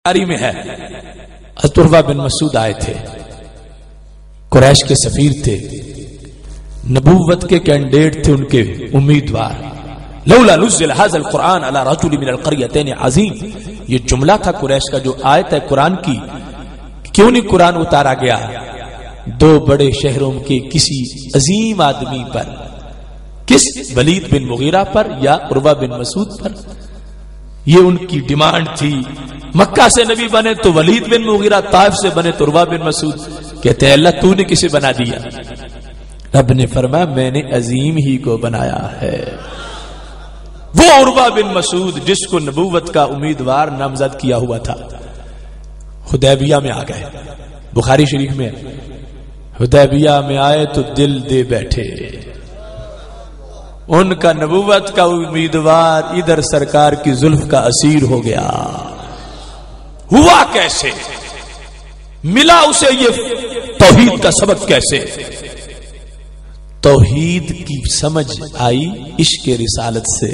میں ہے حضرت عروہ بن مسعود آئے تھے، قریش کے سفیر تھے، نبوت کے کینڈیڈیٹ تھے، ان کے امیدوار. لولا نزل هذا القرآن على رجل من القريتين عظیم، یہ جملہ تھا قریش کا جو آیت ہے قرآن کی. کیوں نہیں قرآن اتارا گیا دو بڑے شہروں کے کسی عظیم آدمی پر؟ کس؟ ولید بن مغیرہ پر یا عروہ بن مسعود پر؟ یہ ان کی ڈیمانڈ تھی. مکہ سے نبی بنے تو ولید بن مغیرہ، طائف سے بنے تو عروہ بن مسعود. کہتے ہیں اللہ تو نے کسے بنا دیا؟ رب نے فرمایا میں نے عظیم ہی کو بنایا ہے. وہ عروہ بن مسعود جس کو نبوت کا امیدوار نامزد کیا ہوا تھا، حدیبیہ میں آ گئے. بخاری شریف میں حدیبیہ میں آئے تو دل دے بیٹھے. ان کا نبوت کا امیدوار ادھر سرکار کی زلف کا اسیر ہو گیا. ہوا کیسے؟ ملا اسے یہ توحید کا سبق کیسے؟ توحید کی سمجھ آئی عشق رسالت سے،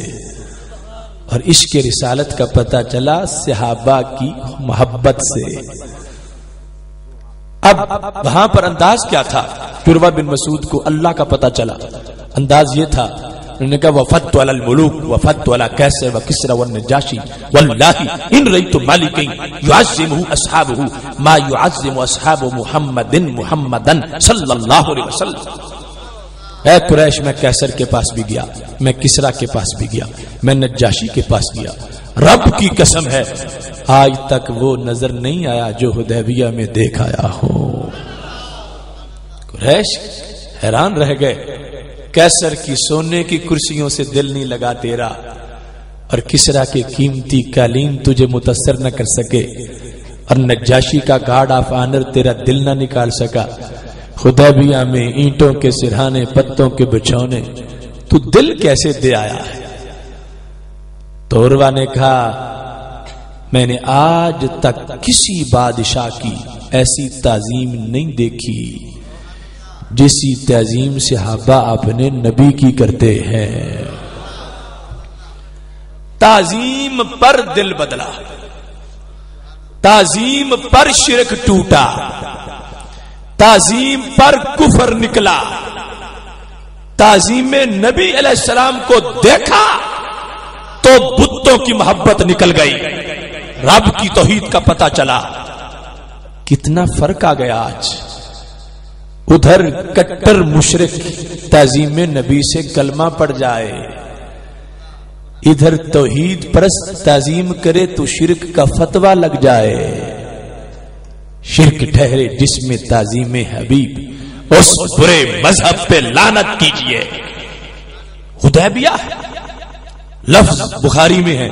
اور عشق رسالت کا پتہ چلا صحابہ کی محبت سے. اب وہاں پر انداز کیا تھا؟ عروہ بن مسعود کو اللہ کا پتہ چلا. انداز یہ تھا، انہوں نے کہا وفدت علی الملوک وفدت علی کیسر وکسرى والنجاشی واللہ ان رأیت مالکا يعظمہ اصحابہ ما يعظم اصحاب محمد محمدا صلی اللہ علیہ وسلم. اے قریش، میں کیسر کے پاس بھی گیا، میں کسرا کے پاس بھی گیا، میں نجاشی کے پاس گیا. رب کی قسم ہے آج تک وہ نظر نہیں آیا جو حدیبیہ میں دیکھ آیا ہوں. قریش حیران رہ گئے. کیسر کی سونے کی کرسیوں سے دل نہیں لگا تیرا، اور کسرا کے قیمتی قالین تجھے متاثر نہ کر سکے، اور نجاشی کا گارڈ آف آنر تیرا دل نہ نکال سکا. حدیبیہ میں اینٹوں کے سرہانے، پتوں کے بچھونے، تو دل کیسے دے آیا ہے؟ تو عروہ نے کہا میں نے آج تک کسی بادشاہ کی ایسی تعظیم نہیں دیکھی جیسی تعظیم صحابہ اپنے نبی کی کرتے ہیں. تعظیم پر دل بدلا، تعظیم پر شرک ٹوٹا، تعظیم پر کفر نکلا. تعظیم نبی علیہ السلام کو دیکھا تو بتوں کی محبت نکل گئی، رب کی توحید کا پتہ چلا. کتنا فرق آ گیا آج. ادھر کٹر مشرک تعظیم نبی سے کلمہ پڑ جائے، ادھر توحید پرست تعظیم کرے تو شرک کا فتویٰ لگ جائے. شرک ٹھہرے جس میں تعظیم حبیب، اس برے مذہب پہ لعنت کیجئے. حدیبیہ لفظ بخاری میں ہے،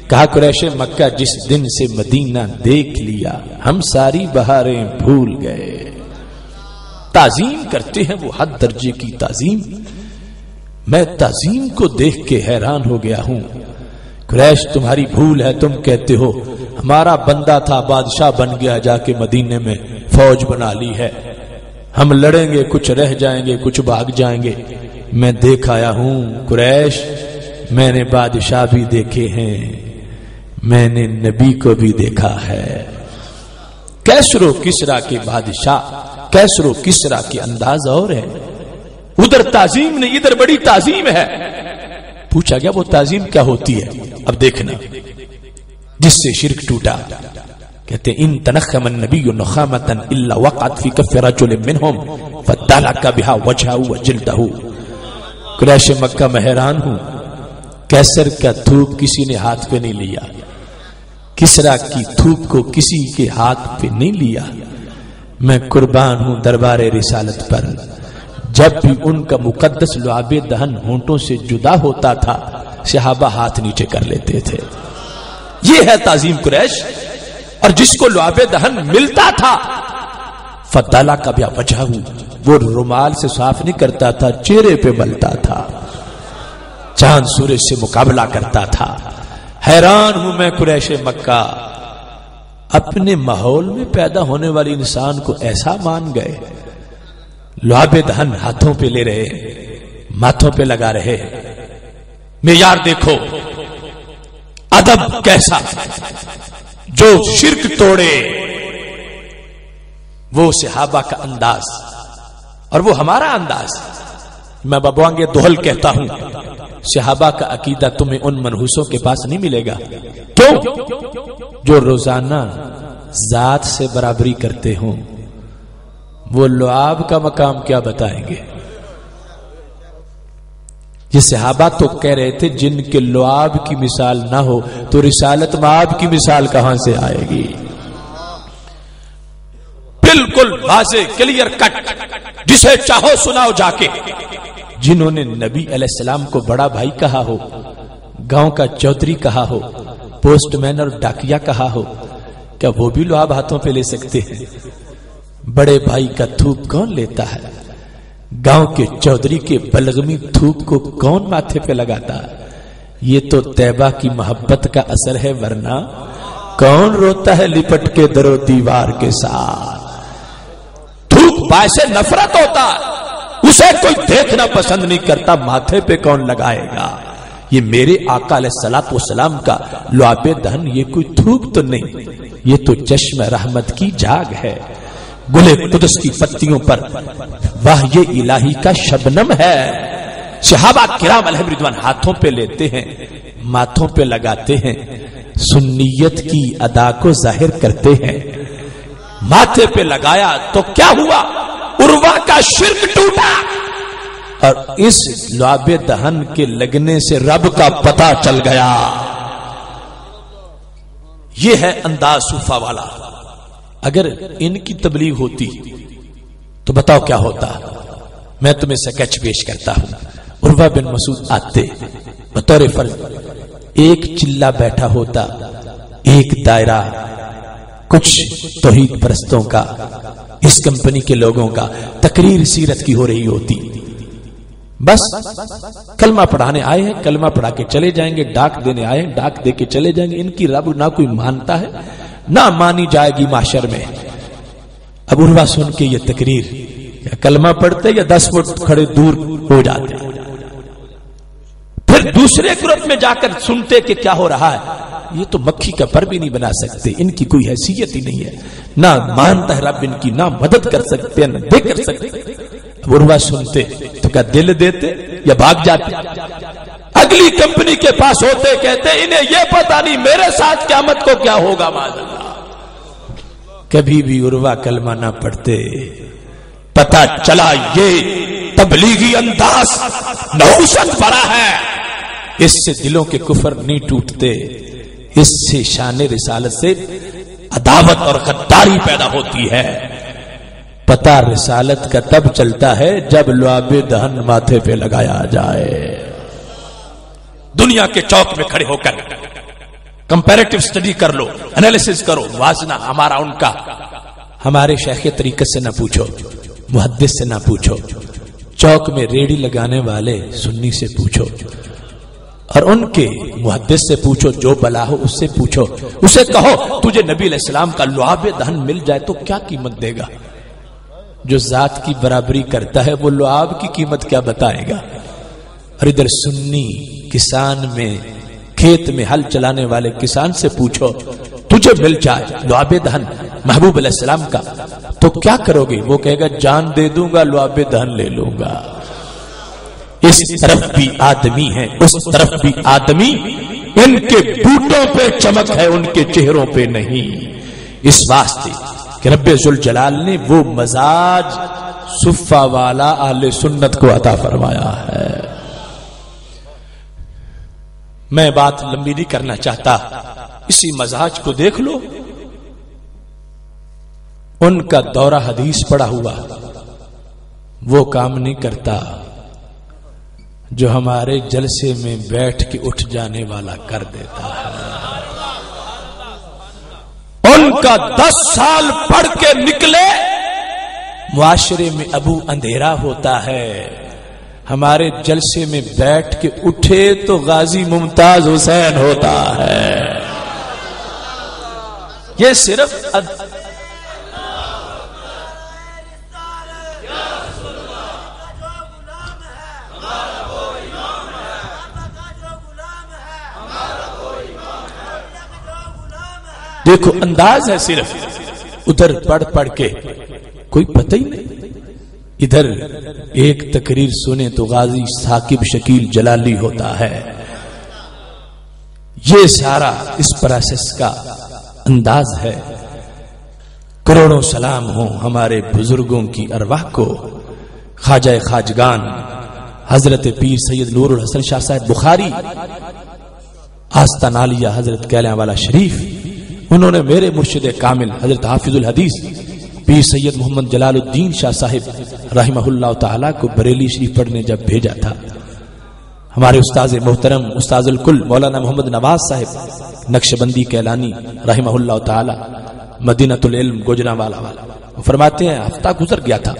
کہا قریش مکہ جس دن سے مدینہ دیکھ لیا ہم ساری بہاریں بھول گئے. تعظیم کرتے ہیں وہ حد درجے کی تعظیم. میں تعظیم کو دیکھ کے حیران ہو گیا ہوں. قریش تمہاری بھول ہے، تم کہتے ہو ہمارا بندہ تھا بادشاہ بن گیا، جا کے مدینے میں فوج بنا لی ہے، ہم لڑیں گے، کچھ رہ جائیں گے، کچھ بھاگ جائیں گے. میں دیکھ آیا ہوں قریش، میں نے بادشاہ بھی دیکھے ہیں، میں نے نبی کو بھی دیکھا ہے. کیسر و کسرا کے بادشاہ، کیسر و کسرا کے انداز اور ہے. ادھر تعظیم نہیں، ادھر بڑی تعظیم ہے. پوچھا گیا وہ تعظیم کیا ہوتی ہے؟ اب دیکھنا جس سے شرک ٹوٹا. کہتے ان تنخم النبی نخامتا الا وقعت فی کف رجل منهم فدلک بها وجهه وجلده. قریش مکہ میں حیران ہوں، کیسر کا تھوک کسی نے ہاتھ پہ نہیں لیا، کسرا کی تھوک کو کسی کے ہاتھ پہ نہیں لیا. میں قربان ہوں دربار رسالت پر، جب بھی ان کا مقدس لعاب دہن ہونٹوں سے جدا ہوتا تھا صحابہ ہاتھ نیچے کر لیتے تھے. یہ ہے تعظیم قریش. اور جس کو لعاب دہن ملتا تھا فدالا کا بھی وجہ، وہ رومال سے صاف نہیں کرتا تھا، چہرے پہ ملتا تھا، چاند سورج سے مقابلہ کرتا تھا. حیران ہوں میں قریش مکہ، اپنے ماحول میں پیدا ہونے والی انسان کو ایسا مان گئے. لعاب دہن ہاتھوں پہ لے رہے، ماتھوں پہ لگا رہے. معیار دیکھو، ادب کیسا. جو شرک توڑے وہ صحابہ کا انداز اور وہ ہمارا انداز. میں بابوانگے دوہل کہتا ہوں صحابہ کا عقیدہ تمہیں ان منحوسوں کے پاس نہیں ملے گا. کیوں؟ جو روزانہ ذات سے برابری کرتے ہوں. وہ لعاب کا مقام کیا بتائیں گے؟ یہ صحابہ تو کہہ رہے تھے جن کے لعاب کی مثال نہ ہو تو رسالت مآب کی مثال کہاں سے آئے گی؟ بالکل واضح کلیئر کٹ، جسے چاہو سناؤ جا کے. جنہوں نے نبی علیہ السلام کو بڑا بھائی کہا ہو، گاؤں کا چودھری کہا ہو، پوسٹ مین اور ڈاکیا کہا ہو، کیا وہ بھی لعاب ہاتھوں پہ لے سکتے ہیں؟ بڑے بھائی کا تھوک کون لیتا ہے؟ گاؤں کے چودھری کے بلغمی تھوک کو کون ماتھے پہ لگاتا ہے؟ یہ تو طیبہ کی محبت کا اثر ہے، ورنہ کون روتا ہے لپٹ کے در و دیوار کے ساتھ؟ تھوک باعث نفرت ہوتا، اسے کوئی دیکھنا پسند نہیں کرتا، ماتھے پہ کون لگائے گا؟ یہ میرے آقا علیہ الصلوۃ والسلام کا لعاب دہن یہ کوئی تھوک تو نہیں، یہ تو چشم رحمت کی جاگ ہے، گلے قدس کی پتیوں پر وحی الہی کا شبنم ہے. صحابہ کرام علیہم رضوان ہاتھوں پہ لیتے ہیں، ماتھوں پہ لگاتے ہیں، سنیت کی ادا کو ظاہر کرتے ہیں. ماتھے پہ لگایا تو کیا ہوا؟ عروہ کا شرک ٹوٹا، اور اس لعاب دہن کے لگنے سے رب کا پتہ چل گیا. یہ ہے انداز صوفہ والا. اگر ان کی تبلیغ ہوتی تو بتاؤ کیا ہوتا؟ میں تمہیں سکیچ پیش کرتا ہوں. عروہ بن مسعود آتے بطور فرض، ایک چلہ بیٹھا ہوتا، ایک دائرہ کچھ توحید پرستوں کا، اس کمپنی کے لوگوں کا، تقریر سیرت کی ہو رہی ہوتی. بس کلمہ پڑھانے آئے ہیں، کلمہ پڑھا کے چلے جائیں گے، ڈاک دینے آئے ہیں، ڈاک دے کے چلے جائیں گے. ان کی رب نہ کوئی مانتا ہے نہ مانی جائے گی محشر میں. اب عروہ سن کے یہ تقریر یا کلمہ پڑھتے یا 10 فٹ کھڑے دور ہو جاتے. پھر دوسرے گروپ میں جا کر سنتے کہ کیا ہو رہا ہے. یہ تو مکھی کا پر بھی نہیں بنا سکتے، ان کی کوئی حیثیت ہی نہیں ہے، نہ مانتا ہے رب ان کی، نہ مدد کر سکتے نہ دے کر سکتے. اب عروہ سنتے تو کیا دل دیتے یا بھاگ جاتے؟ اگلی کمپنی کے پاس ہوتے، کہتے انہیں یہ پتا نہیں میرے ساتھ قیامت کو کیا ہوگا. معاذ اللہ. کبھی بھی عروہ کلمہ نہ پڑھتے. پتا چلا یہ تبلیغی انداز نحوست بڑا ہے، اس سے دلوں کے کفر نہیں ٹوٹتے، اس سے شان رسالت سے عداوت اور غداری پیدا ہوتی ہے. پتا رسالت کا تب چلتا ہے جب لعاب دہن ماتھے پہ لگایا جائے. دنیا کے چوک میں کھڑے ہو کر کمپیریٹو سٹڈی کر لو، انالیسس کرو، موازنہ ہمارا ان کا. ہمارے شیخ طریقت سے نہ پوچھو، محدث سے نہ پوچھو، چوک میں ریڑھی لگانے والے سنی سے پوچھو، اور ان کے محدث سے پوچھو، جو بلا ہو اس سے پوچھو. اسے کہو تجھے نبی علیہ السلام کا لعاب دہن مل جائے تو کیا قیمت دے گا؟ جو ذات کی برابری کرتا ہے وہ لعاب کی قیمت کیا بتائے گا؟ اور ادھر سنی کسان میں، کھیت میں ہل چلانے والے کسان سے پوچھو تجھے مل جائے لعاب دہن محبوب علیہ السلام کا تو کیا کرو گے؟ وہ کہے گا جان دے دوں گا، لعاب دہن لے لوں گا. اس طرف بھی آدمی ہے، اس طرف بھی آدمی. ان کے بوٹوں پہ چمک ہے، ان کے چہروں پہ نہیں. اس واسطے کہ رب ذوالجلال نے وہ مزاج صفہ والا اہل سنت کو عطا فرمایا ہے. میں بات لمبی نہیں کرنا چاہتا، اسی مزاج کو دیکھ لو. ان کا دورہ حدیث پڑا ہوا وہ کام نہیں کرتا جو ہمارے جلسے میں بیٹھ کے اٹھ جانے والا کر دیتا ہے. ان کا 10 سال پڑھ کے نکلے، معاشرے میں ابو اندھیرا ہوتا ہے. ہمارے جلسے میں بیٹھ کے اٹھے تو غازی ممتاز حسین ہوتا ہے. یہ صرف دیکھو انداز ہے صرف، ادھر پڑھ پڑھ کے کوئی پتہ ہی نہیں. ادھر ایک تقریر سنے تو غازی ثاقب شکیل جلالی ہوتا ہے. یہ سارا اس پروسیس کا انداز ہے. کروڑوں سلام ہوں ہمارے بزرگوں کی ارواح کو. خواجہ خواجگان حضرت پیر سید نور الحسن شاہ صاحب بخاری، آستان عالیہ حضرت کیلیاں والا شریف، انہوں نے میرے مرشد کامل حضرت حافظ الحدیث پیر سید محمد جلال الدین شاہ صاحب رحمہ اللہ تعالیٰ کو بریلی شریف پڑھنے جب بھیجا تھا، ہمارے استاذ محترم استاذ الکل مولانا محمد نواز صاحب نقشبندی کیلانی رحمہ اللہ تعالیٰ مدینۃ العلم گوجرانوالا والا، وہ فرماتے ہیں ہفتہ گزر گیا تھا،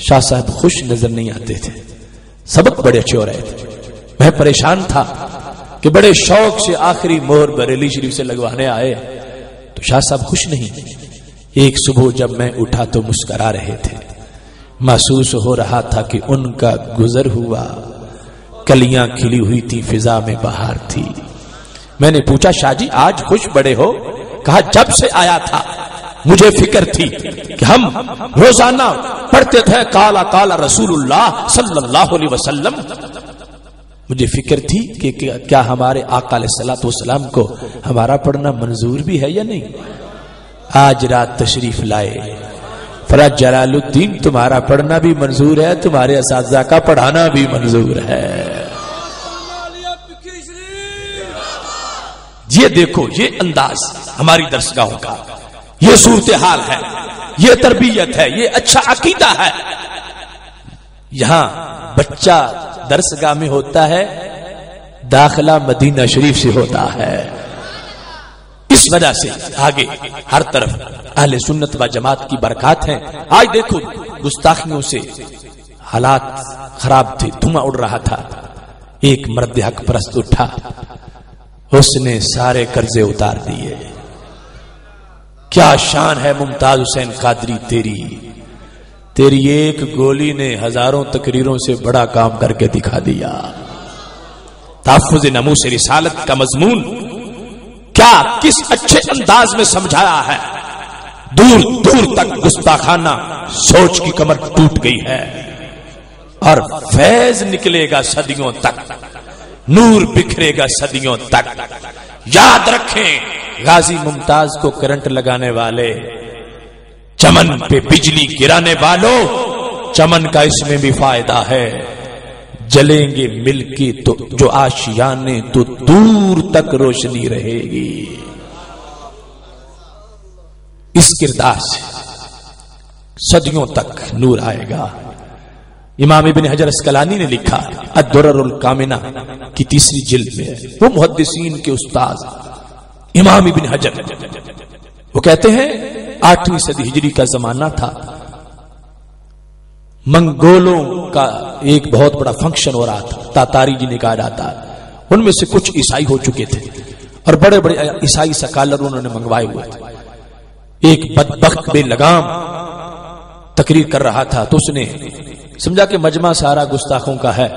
شاہ صاحب خوش نظر نہیں آتے تھے، سبق بڑے اچھے ہو رہے تھے. میں پریشان تھا کہ بڑے شوق سے آخری مہر بریلی شریف سے لگوانے آئے تو شاہ صاحب خوش نہیں. ایک صبح جب میں اٹھا تو مسکرا رہے تھے، محسوس ہو رہا تھا کہ ان کا گزر ہوا، کلیاں کھلی ہوئی تھی، فضا میں بہار تھی. میں نے پوچھا شاہ جی آج خوش بڑے ہو؟ کہا جب سے آیا تھا مجھے فکر تھی کہ ہم روزانہ پڑھتے تھے کالا کالا رسول اللہ صلی اللہ علیہ وسلم، مجھے فکر تھی کہ کیا ہمارے آقا علیہ الصلوۃ والسلام کو ہمارا پڑھنا منظور بھی ہے یا نہیں. آج رات تشریف لائے، فرات جلال الدین تمہارا پڑھنا بھی منظور ہے، تمہارے اساتذہ کا پڑھانا بھی منظور ہے. یہ دیکھو یہ انداز ہماری درسگاہوں کا، یہ صورتحال ہے، یہ تربیت ہے، یہ اچھا عقیدہ ہے. یہاں بچہ درسگاہ میں ہوتا ہے، داخلہ مدینہ شریف سے ہوتا ہے. اس وجہ سے آگے ہر طرف اہل سنت و جماعت کی برکات ہیں. آج دیکھو گستاخیوں سے حالات خراب تھے، دھواں اڑ رہا تھا. ایک مرد حق پرست اٹھا، اس نے سارے قرضے اتار دیے. کیا شان ہے ممتاز حسین قادری تیری، تیری ایک گولی نے ہزاروں تقریروں سے بڑا کام کر کے دکھا دیا. تحفظ ناموس رسالت کا مضمون کیا کس اچھے انداز میں سمجھایا ہے. دور دور تک گستاخانہ سوچ کی کمر ٹوٹ گئی ہے اور فیض نکلے گا صدیوں تک، نور بکھرے گا صدیوں تک. یاد رکھیں غازی ممتاز کو کرنٹ لگانے والے، چمن پہ بجلی گرانے والوں، چمن کا اس میں بھی فائدہ ہے. جلیں گے مل کے تو جو آشیانے تو دور تک روشنی رہے گی. اس کردار سے صدیوں تک نور آئے گا. امام ابن حجر اسقلانی نے لکھا الدرر الکامنہ کی 3 جلد میں، وہ محدثین کے استاذ امام ابن حجر، وہ کہتے ہیں 8ویں صدی ہجری کا زمانہ تھا، منگولوں کا ایک بہت بڑا فنکشن ہو رہا تھا، تاتاری جنہیں کہا جاتا ہے. ان میں سے کچھ عیسائی ہو چکے تھے اور بڑے بڑے عیسائی سکالر انہوں نے منگوائے ہوئے تھے. ایک بدبخت بے لگام تقریر کر رہا تھا تو اس نے سمجھا کہ مجمع سارا گستاخوں کا ہے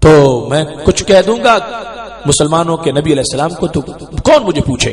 تو میں کچھ کہہ دوں گا مسلمانوں کے نبی علیہ السلام کو، تو کون مجھے پوچھے.